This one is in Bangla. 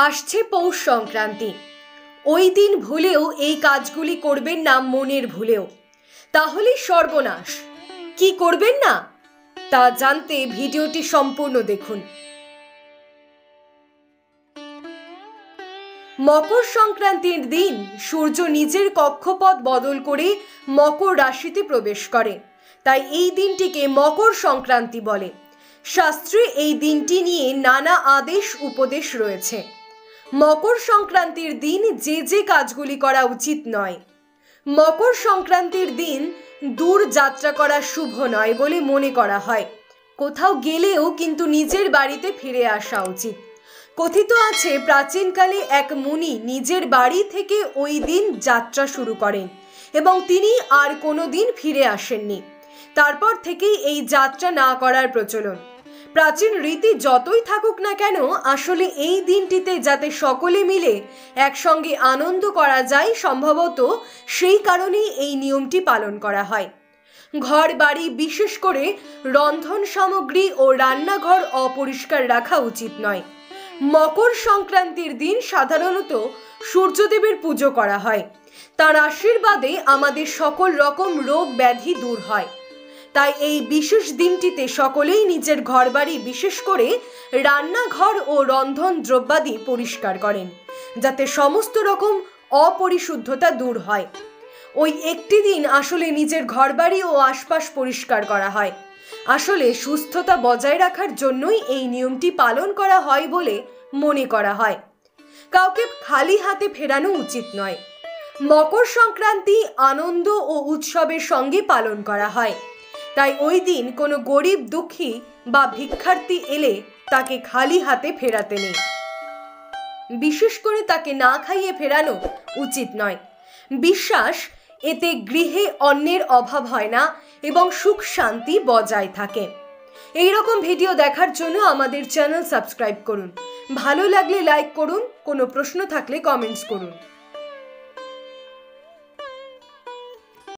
আসছে পৌষ সংক্রান্তি। ওই দিন ভুলেও এই কাজগুলি করবেন না, মনের ভুলেও, তাহলে সর্বনাশ। কি করবেন না তা জানতে ভিডিওটি সম্পূর্ণ দেখুন। মকর সংক্রান্তির দিন সূর্য নিজের কক্ষপথ বদল করে মকর রাশিতে প্রবেশ করে, তাই এই দিনটিকে মকর সংক্রান্তি বলে। শাস্ত্রে এই দিনটি নিয়ে নানা আদেশ উপদেশ রয়েছে। মকর সংক্রান্তির দিন যে কাজগুলি করা উচিত নয়। মকর সংক্রান্তির দিন দূর যাত্রা করা শুভ নয় বলে মনে করা হয়। কোথাও গেলেও কিন্তু নিজের বাড়িতে ফিরে আসা উচিত। কথিত আছে, প্রাচীনকালে এক মুনি নিজের বাড়ি থেকে ওই দিন যাত্রা শুরু করেন এবং তিনি আর কোনো দিন ফিরে আসেননি। তারপর থেকেই এই যাত্রা না করার প্রচলন। প্রাচীন রীতি যতই থাকুক না কেন, আসলে এই দিনটিতে যাতে সকলে মিলে একসঙ্গে আনন্দ করা যায়, সম্ভবত সেই কারণেই এই নিয়মটি পালন করা হয়। ঘর বাড়ি, বিশেষ করে রন্ধন সামগ্রী ও রান্নাঘর অপরিষ্কার রাখা উচিত নয়। মকর সংক্রান্তির দিন সাধারণত সূর্যদেবের পুজো করা হয়। তার আশীর্বাদে আমাদের সকল রকম রোগ ব্যাধি দূর হয়। তাই এই বিশেষ দিনটিতে সকলেই নিজের ঘরবাড়ি, বিশেষ করে রান্নাঘর ও রন্ধন দ্রব্যাদি পরিষ্কার করেন, যাতে সমস্ত রকম অপরিশুদ্ধতা দূর হয়। ওই একটি দিন আসলে নিজের ঘরবাড়ি ও আশপাশ পরিষ্কার করা হয়। আসলে সুস্থতা বজায় রাখার জন্যই এই নিয়মটি পালন করা হয় বলে মনে করা হয়। কাউকে খালি হাতে ফেরানো উচিত নয়। মকর সংক্রান্তি আনন্দ ও উৎসবের সঙ্গে পালন করা হয়, তাই ওই দিন কোনো গরিব, দুঃখী বা ভিক্ষার্থী এলে তাকে খালি হাতে ফেরাতে নেই। বিশেষ করে তাকে না খাইয়ে ফেরানো উচিত নয়। বিশ্বাস, এতে গৃহে অন্নের অভাব হয় না এবং সুখ শান্তি বজায় থাকে। এই রকম ভিডিও দেখার জন্য আমাদের চ্যানেল সাবস্ক্রাইব করুন। ভালো লাগলে লাইক করুন, কোনো প্রশ্ন থাকলে কমেন্টস করুন।